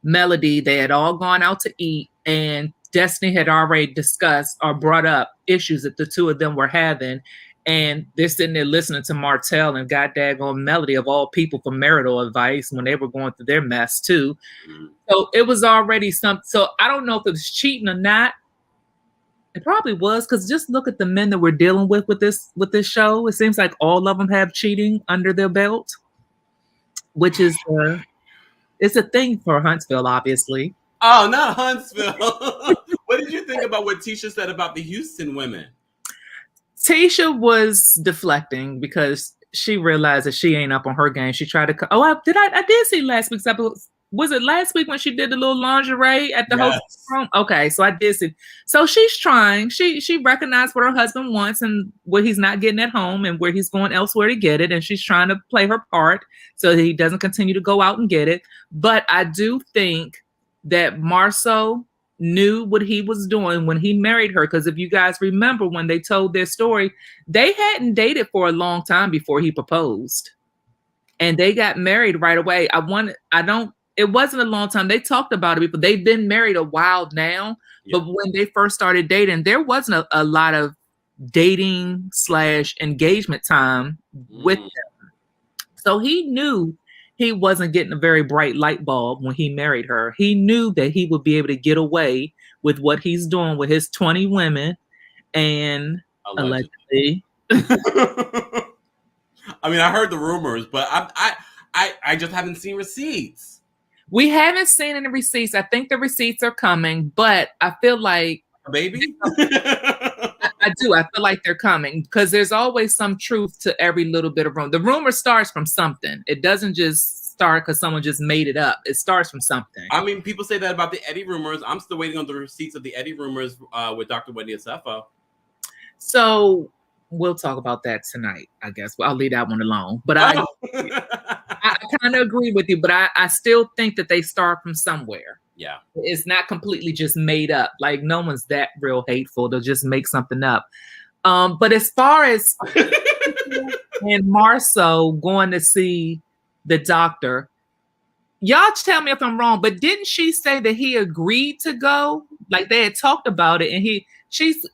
Melody. They had all gone out to eat, and Destiny had already discussed or brought up issues that the two of them were having. And they're sitting there listening to Martell and goddamn Melody, of all people, for marital advice when they were going through their mess too. So it was already something. So I don't know if it was cheating or not. It probably was, because just look at the men that we're dealing with this show. It seems like all of them have cheating under their belt, which is it's a thing for Huntsville, obviously. Oh, not Huntsville. What did you think about what Tisha said about the Houston women? Tisha was deflecting because she realized that she ain't up on her game. She tried to. I did see last week's episode. Was it last week when she did the little lingerie at the hotel room? Okay, so I did see. So she's trying. She recognized what her husband wants and what he's not getting at home, and where he's going elsewhere to get it. And she's trying to play her part so that he doesn't continue to go out and get it. But I do think that Marceau knew what he was doing when he married her, because if you guys remember when they told their story, they hadn't dated for a long time before he proposed. and they got married right away. It wasn't a long time. They talked about it, but they've been married a while now. Yeah. But when they first started dating, there wasn't a lot of dating / engagement time with them. So he knew he wasn't getting a very bright light bulb when he married her. He knew that he would be able to get away with what he's doing with his 20 women and allegedly. I mean, I heard the rumors, but I just haven't seen receipts. We haven't seen any receipts. I think the receipts are coming, but I feel like baby. I do. I feel like they're coming because there's always some truth to every little bit of rumor. The rumor starts from something. It doesn't just start because someone just made it up. It starts from something. I mean, people say that about the Eddie rumors. I'm still waiting on the receipts of the Eddie rumors with Dr. Wendy Asefo. So we'll talk about that tonight, I guess. Well, I'll leave that one alone. But I kind of agree with you, but I still think that they start from somewhere. Yeah. It's not completely just made up. Like, no one's that real hateful. They'll just make something up. But as far as and Marceau going to see the doctor, y'all tell me if I'm wrong, but didn't she say that he agreed to go? Like, they had talked about it, and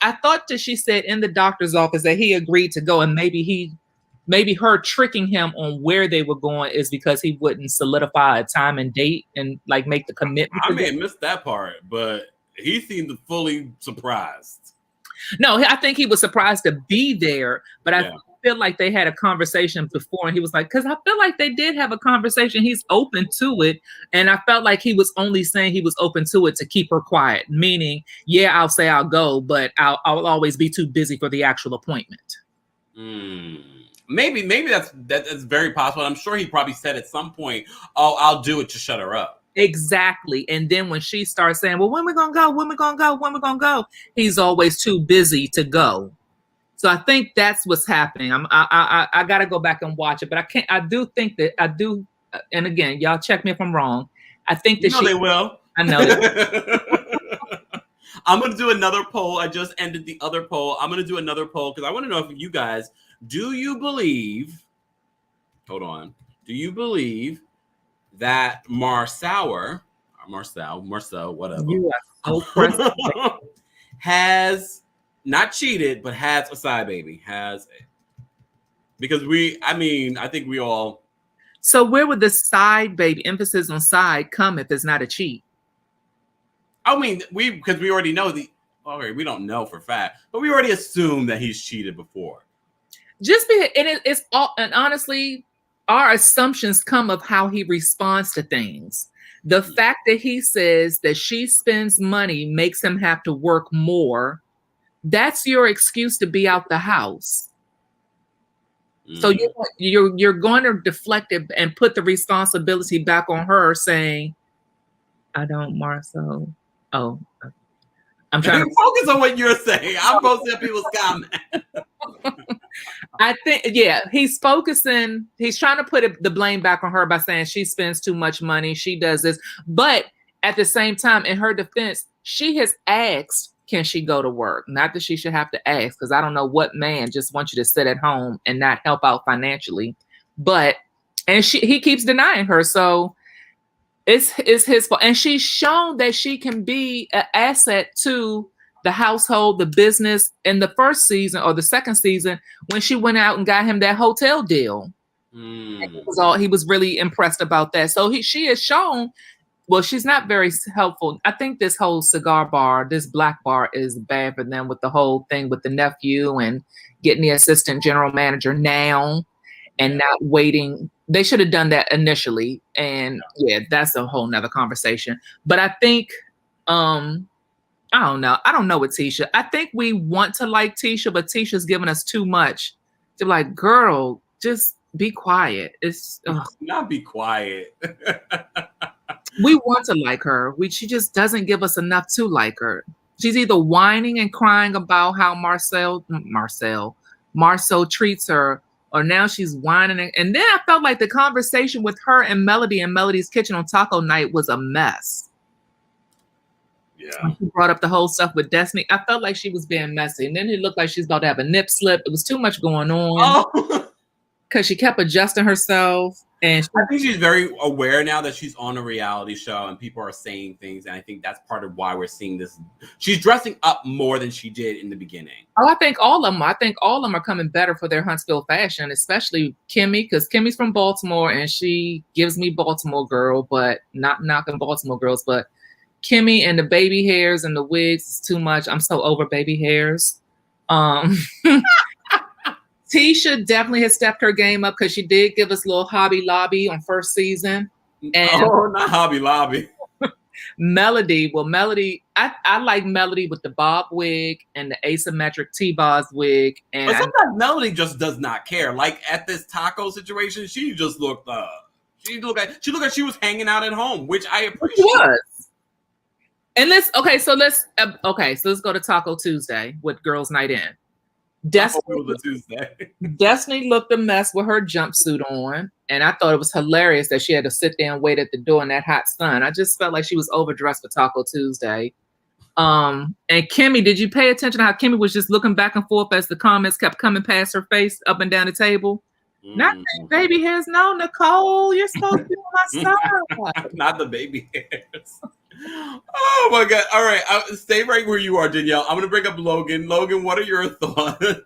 I thought that she said in the doctor's office that he agreed to go, and maybe her tricking him on where they were going is because he wouldn't solidify a time and date and like make the commitment. I may have missed that part, but he seemed fully surprised. No, I think he was surprised to be there, but I feel like they had a conversation before, and he was like, because I feel like they did have a conversation. He's open to it, and I felt like he was only saying he was open to it to keep her quiet, meaning, yeah, I'll say I'll go, but I'll always be too busy for the actual appointment. Maybe that's very possible. I'm sure he probably said at some point, "Oh, I'll do it to shut her up." Exactly. And then when she starts saying, "Well, when we gonna go? When we gonna go? When we gonna go?" He's always too busy to go. So I think that's what's happening. I got to go back and watch it, but I do think that I do. And again, y'all check me if I'm wrong. I think that they will. I know. I'm going to do another poll. I just ended the other poll. I'm going to do another poll because I want to know if you guys, do you believe that Marceau, whatever, You are so pressed. has not cheated, but has a side baby? Because I think we all. So where would the side baby, emphasis on side, come if it's not a cheat? I mean, because we already know we don't know for fact, but we already assume that he's cheated before. It's all, and honestly, our assumptions come of how he responds to things. The fact that he says that she spends money makes him have to work more. That's your excuse to be out the house. So you're going to deflect it and put the responsibility back on her, saying, "I don't, Marceau." Oh, I'm trying to focus on what you're saying. I'm posting people's comments. I think, he's focusing. He's trying to put the blame back on her by saying she spends too much money. She does this, but at the same time, in her defense, she has asked, can she go to work? Not that she should have to ask, because I don't know what man just wants you to sit at home and not help out financially. He keeps denying her. So it's his fault. And she's shown that she can be an asset to the household, the business in the first season or the second season when she went out and got him that hotel deal. He was really impressed about that. So she has shown. Well, she's not very helpful. I think this whole cigar bar, this black bar, is bad for them with the whole thing with the nephew and getting the assistant general manager now and not waiting. They should have done that initially. And that's a whole nother conversation. But I think, I don't know. I don't know with Tisha. I think we want to like Tisha, but Tisha's giving us too much to be like, girl, just be quiet. It's not be quiet. We want to like her. She just doesn't give us enough to like her. She's either whining and crying about how Marceau treats her, or now she's whining. And then I felt like the conversation with her and Melody in Melody's kitchen on taco night was a mess. Yeah. When she brought up the whole stuff with Destiny, I felt like she was being messy. And then it looked like she's about to have a nip slip. It was too much going on. Oh. because she kept adjusting herself. And I think she's very aware now that she's on a reality show and people are saying things. And I think that's part of why we're seeing this. She's dressing up more than she did in the beginning. I think all of them. I think all of them are coming better for their Huntsville fashion, especially Kimmy, because Kimmy's from Baltimore and she gives me Baltimore girl, but not knocking Baltimore girls. But Kimmy and the baby hairs and the wigs is too much. I'm so over baby hairs. Tisha definitely has stepped her game up because she did give us a little Hobby Lobby on first season. And not Hobby Lobby. Melody, I like Melody with the bob wig and the asymmetric T-Boz wig. And but sometimes Melody just does not care. Like at this taco situation, she just looked she looked like she was hanging out at home, which I appreciate. And let's go to Taco Tuesday with Girls Night In. Destiny looked a mess with her jumpsuit on, and I thought it was hilarious that she had to sit there and wait at the door in that hot sun. I just felt like she was overdressed for Taco Tuesday. And Kimmy, did you pay attention to how Kimmy was just looking back and forth as the comments kept coming past her face up and down the table? Not the baby hairs, no, Nicole, you're supposed to be on my side. Not the baby hairs. Oh my God. All right. Stay right where you are, Danielle. I'm going to bring up Logan. Logan, what are your thoughts?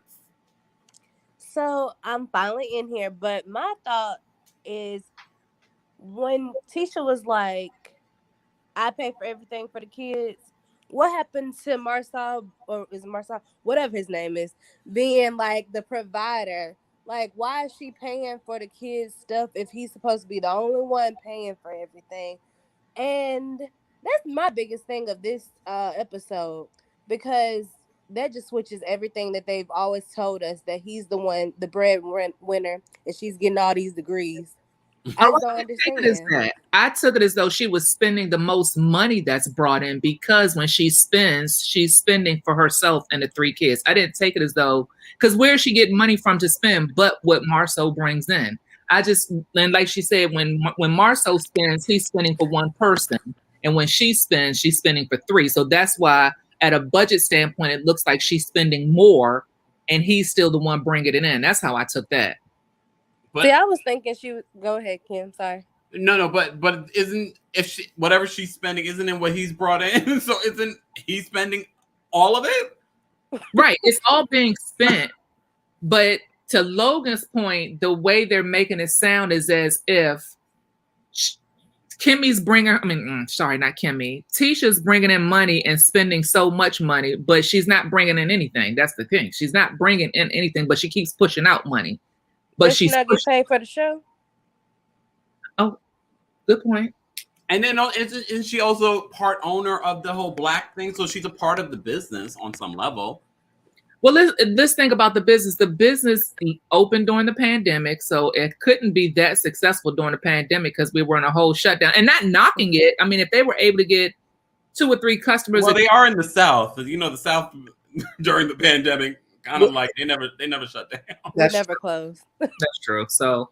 So I'm finally in here, but my thought is when Tisha was like, I pay for everything for the kids, what happened to Marsau, or is it Marsau, whatever his name is, being like the provider? Like, why is she paying for the kids' stuff if he's supposed to be the only one paying for everything? And that's my biggest thing of this episode, because that just switches everything that they've always told us, that he's the one, the breadwinner, and she's getting all these degrees. I don't understand. I took it as though she was spending the most money that's brought in, because when she spends, she's spending for herself and the 3 kids. I didn't take it as though, because where is she getting money from to spend but what Marceau brings in? And like she said, when Marceau spends, he's spending for one person. And when she spends, she's spending for 3. So that's why at a budget standpoint, it looks like she's spending more and he's still the one bringing it in. That's how I took that. But, see, I was thinking she would go ahead, Kim. Sorry. No, but whatever she's spending isn't in what he's brought in? So isn't he spending all of it? Right. It's all being spent. But to Logan's point, the way they're making it sound is as if Kimmy's not Kimmy. Tisha's bringing in money and spending so much money, but she's not bringing in anything. That's the thing. She's not bringing in anything, but she keeps pushing out money. But she's not getting paid for the show. Oh, good point. And then isn't she also part owner of the whole black thing? So she's a part of the business on some level. Well, let's think about the business. The business opened during the pandemic, so it couldn't be that successful during the pandemic because we were in a whole shutdown. And not knocking it. I mean, if they were able to get 2 or 3 customers. Well, they are in the South. You know, the South during the pandemic, kind of like they never shut down. They never closed. That's true. So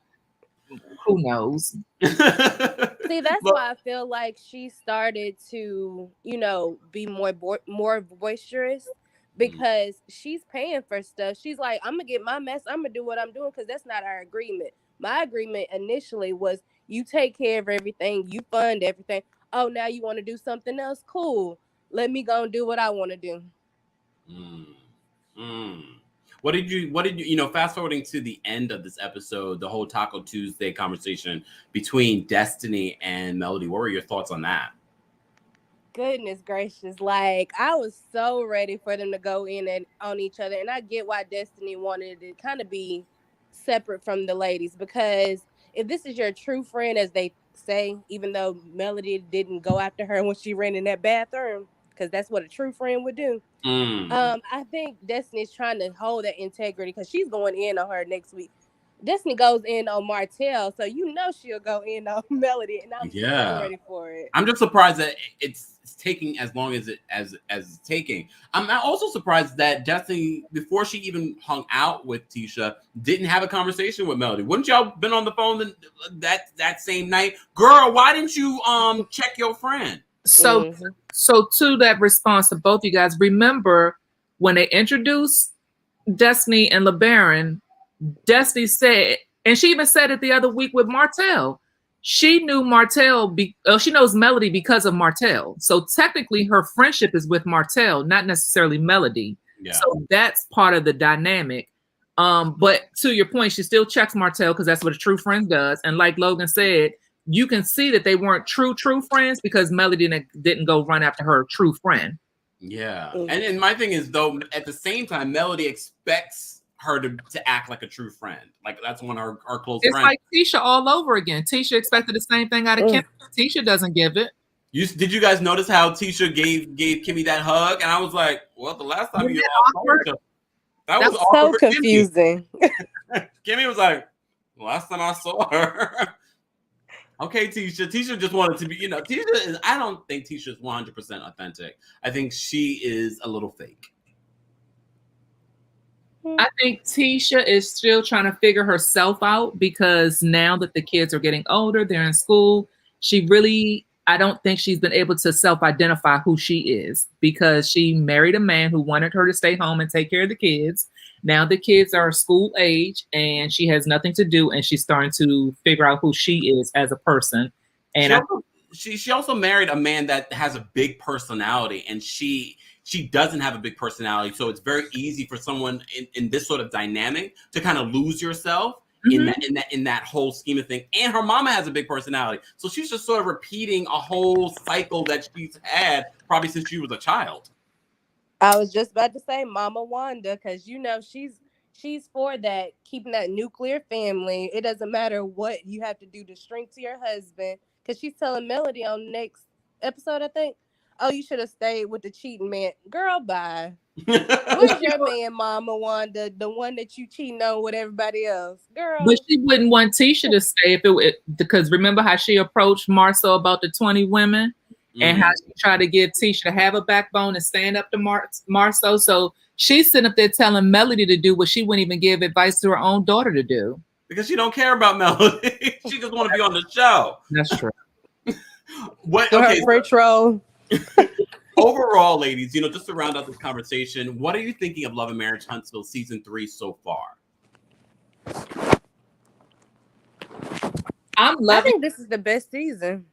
who knows? See, that's why I feel like she started to, be more boisterous. Because she's paying for stuff. She's like, I'm going to get my mess. I'm going to do what I'm doing, because that's not our agreement. My agreement initially was you take care of everything. You fund everything. Oh, now you want to do something else? Cool. Let me go and do what I want to do. What did you, fast forwarding to the end of this episode, the whole Taco Tuesday conversation between Destiny and Melody, what were your thoughts on that? Goodness gracious, like I was so ready for them to go in and on each other, and I get why Destiny wanted it to kind of be separate from the ladies, because if this is your true friend, as they say, even though Melody didn't go after her when she ran in that bathroom, because that's what a true friend would do. I think Destiny's trying to hold that integrity, because she's going in on her next week. Destiny goes in on Martell, so she'll go in on Melody, and I'm so ready for it. I'm just surprised that it's taking as long as it's taking. I'm also surprised that Destiny, before she even hung out with Tisha, didn't have a conversation with Melody. Wouldn't y'all been on the phone that same night? Girl, why didn't you check your friend? So to that response to both you guys, remember when they introduced Destiny and LeBaron, Destiny said And she even said it the other week with Martell. She knew Martell, she knows Melody because of Martell. So technically her friendship is with Martell, not necessarily Melody. Yeah. So that's part of the dynamic. But to your point, she still checks Martell because that's what a true friend does. And like Logan said, you can see that they weren't true friends because Melody didn't go run after her true friend. Yeah. And my thing is, though, at the same time, Melody expects her to act like a true friend. Like that's one of our close friends. It's like Tisha all over again. Tisha expected the same thing out of Kim. Tisha doesn't give it. Did you guys notice how Tisha gave Kimmy that hug? And I was like, well, the last time you saw her, that was so confusing. Kimmy was like, last time I saw her. Okay, Tisha. Tisha just wanted to be, Tisha is, I don't think Tisha is 100% authentic. I think she is a little fake. I think Tisha is still trying to figure herself out because now that the kids are getting older, they're in school, I don't think she's been able to self-identify who she is because she married a man who wanted her to stay home and take care of the kids. Now the kids are school age and she has nothing to do and she's starting to figure out who she is as a person. And she also married a man that has a big personality and she doesn't have a big personality. So it's very easy for someone in this sort of dynamic to kind of lose yourself in that whole scheme of thing. And her mama has a big personality. So she's just sort of repeating a whole cycle that she's had probably since she was a child. I was just about to say Mama Wanda, because she's for that, keeping that nuclear family. It doesn't matter what you have to do to shrink to your husband. Because she's telling Melody on the next episode, I think, oh, you should have stayed with the cheating man. Girl, bye. Where's your man, Mama Wanda? The one that you cheating on with everybody else. Girl. But she wouldn't want Tisha to stay because remember how she approached Marceau about the 20 women and how she tried to get Tisha to have a backbone and stand up to Marceau. So she's sitting up there telling Melody to do what she wouldn't even give advice to her own daughter to do. Because she don't care about Melody. She just want to be on the show. That's true. Overall, ladies, just to round out this conversation, what are you thinking of Love and Marriage Huntsville season 3 so far? I think this is the best season.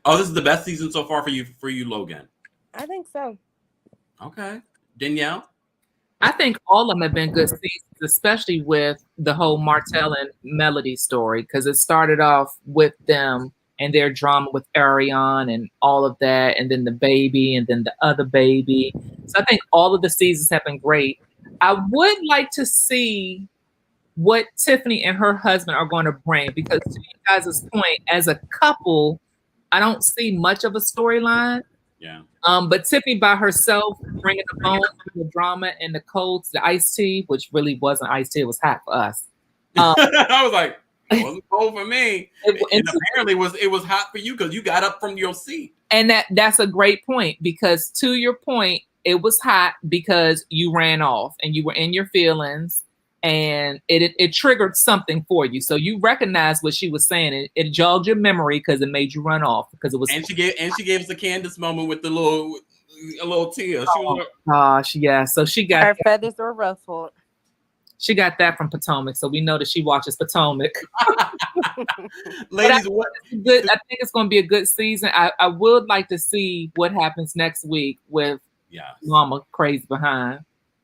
Oh, this is the best season so far for you, Logan. I think so. Okay, Danielle. I think all of them have been good seasons, especially with the whole Martell and Melody story, because it started off with them and their drama with Ariane and all of that, and then the baby, and then the other baby. So I think all of the seasons have been great. I would like to see what Tiffany and her husband are going to bring, because to you guys' point, as a couple, I don't see much of a storyline. Yeah. But Tiffany by herself, bringing the bones, the drama, and the codes, the iced tea, which really wasn't iced tea, it was hot for us. I was like, it wasn't cold for me. And apparently it was hot for you because you got up from your seat. And that's a great point, because to your point, it was hot because you ran off and you were in your feelings and it triggered something for you. So you recognized what she was saying. It jogged your memory because it made you run off because it was. And she gave us a Candace moment with a little tear. Gosh, yeah. So she got her feathers were ruffled. She got that from Potomac, so we know that she watches Potomac. Ladies, I think it's going to be a good season. I would like to see what happens next week with Mama Crazy Behind.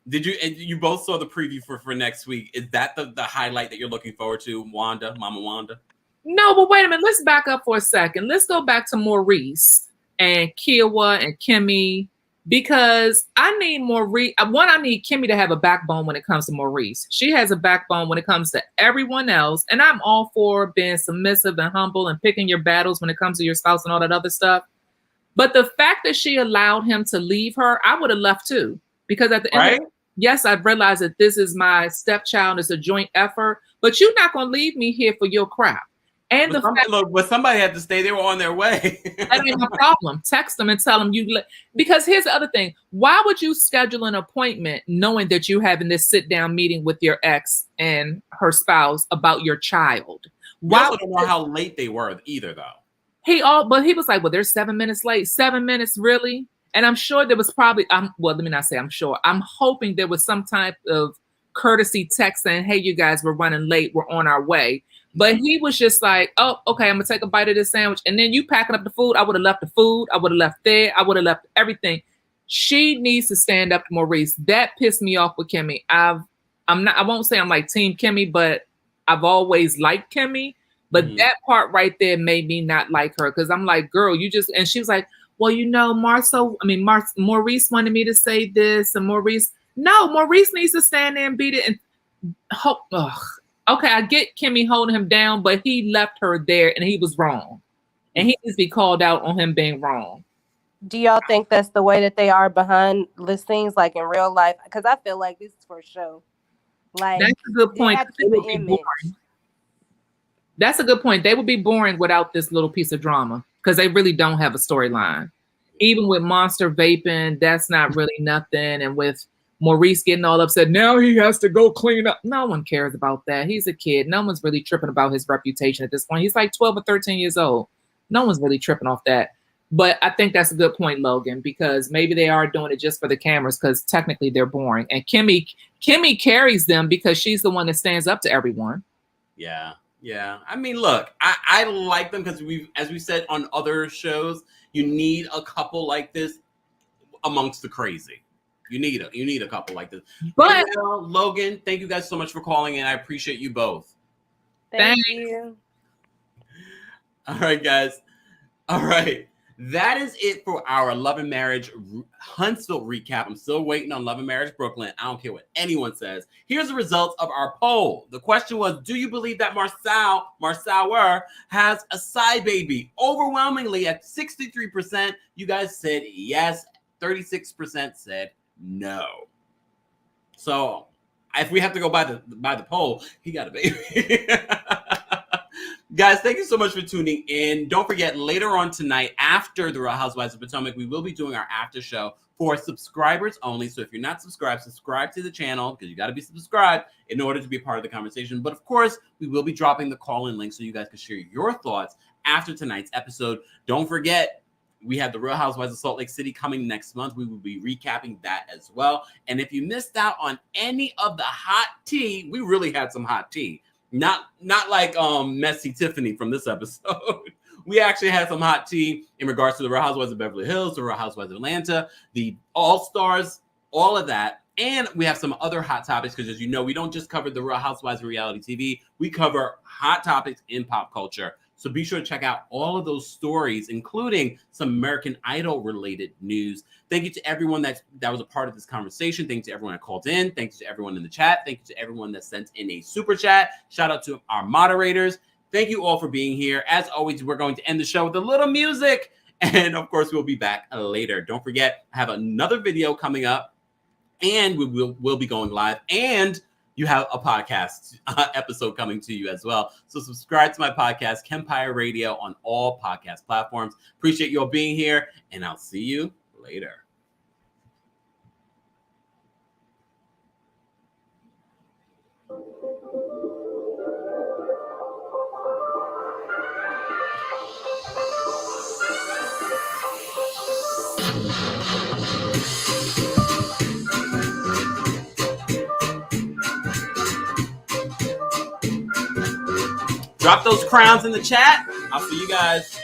Did you? And you both saw the preview for next week. Is that the highlight that you're looking forward to, Mama Wanda? No, but wait a minute. Let's back up for a second. Let's go back to Maurice and Kiowa and Kimmy. Because I need I need Kimmy to have a backbone when it comes to Maurice. She has a backbone when it comes to everyone else. And I'm all for being submissive and humble and picking your battles when it comes to your spouse and all that other stuff. But the fact that she allowed him to leave her, I would have left too. Because at the end of yes, I've realized that this is my stepchild. It's a joint effort. But you're not going to leave me here for your crap. And but somebody had to stay. They were on their way. That ain't no problem. Text them and tell them because here's the other thing. Why would you schedule an appointment knowing that you're having this sit down meeting with your ex and her spouse about your child? We also don't know how late they were either, though. But he was like, well, they're 7 minutes late. 7 minutes, really? And I'm sure there was probably, let me not say I'm sure. I'm hoping there was some type of courtesy text saying, hey, you guys, we're running late. We're on our way. But he was just like, oh, okay, I'm going to take a bite of this sandwich. And then you packing up the food. I would have left the food. I would have left there. I would have left everything. She needs to stand up to Maurice. That pissed me off with Kimmy. I won't say I'm like Team Kimmy, but I've always liked Kimmy. But that part right there made me not like her. Because I'm like, girl, you just, and she was like, well, you know, Maurice wanted me to say this. And Maurice needs to stand there and beat it. And okay, I get Kimmy holding him down, but he left her there and he was wrong. And he needs to be called out on him being wrong. Do y'all think that's the way that they are behind the scenes, like in real life? Because I feel like this is for show. Like, that's a good point. They would be boring. That's a good point. They would be boring without this little piece of drama because they really don't have a storyline. Even with Monster vaping, that's not really nothing. And with Maurice getting all upset, now he has to go clean up. No one cares about that. He's a kid. No one's really tripping about his reputation at this point. He's like 12 or 13 years old. No one's really tripping off that. But I think that's a good point, Logan, because maybe they are doing it just for the cameras because technically they're boring. And Kimmy carries them because she's the one that stands up to everyone. Yeah. Yeah. I mean, look, I like them because as we said on other shows, you need a couple like this amongst the crazy. You need a couple like this. But Logan, thank you guys so much for calling in. I appreciate you both. Thank you. All right, guys. All right. That is it for our Love and Marriage Huntsville recap. I'm still waiting on Love and Marriage Brooklyn. I don't care what anyone says. Here's the results of our poll. The question was, do you believe that Marsauer has a side baby? Overwhelmingly at 63%, you guys said yes. 36% said no. So if we have to go by the poll, he got a baby. Guys, thank you so much for tuning in. Don't forget, later on tonight, after the Real Housewives of Potomac, we will be doing our after show for subscribers only. So if you're not subscribed, subscribe to the channel because you got to be subscribed in order to be a part of the conversation. But of course, we will be dropping the call-in link so you guys can share your thoughts after tonight's episode. Don't forget, we have the Real Housewives of Salt Lake City coming next month. We will be recapping that as well. And if you missed out on any of the hot tea, we really had some hot tea. Not like Messy Tiffany from this episode. We actually had some hot tea in regards to the Real Housewives of Beverly Hills, the Real Housewives of Atlanta, the All-Stars, all of that. And we have some other hot topics because, as you know, we don't just cover the Real Housewives of reality TV. We cover hot topics in pop culture. So be sure to check out all of those stories, including some American Idol related news. Thank you to everyone that was a part of this conversation. Thank you to everyone that called in. Thank you to everyone in the chat. Thank you to everyone that sent in a super chat. Shout out to our moderators. Thank you all for being here. As always, we're going to end the show with a little music. And of course, we'll be back later. Don't forget, I have another video coming up and we'll be going live. And you have a podcast episode coming to you as well. So subscribe to my podcast, Kempire Radio, on all podcast platforms. Appreciate you all being here, and I'll see you later. Drop those crowns in the chat. I'll see you guys.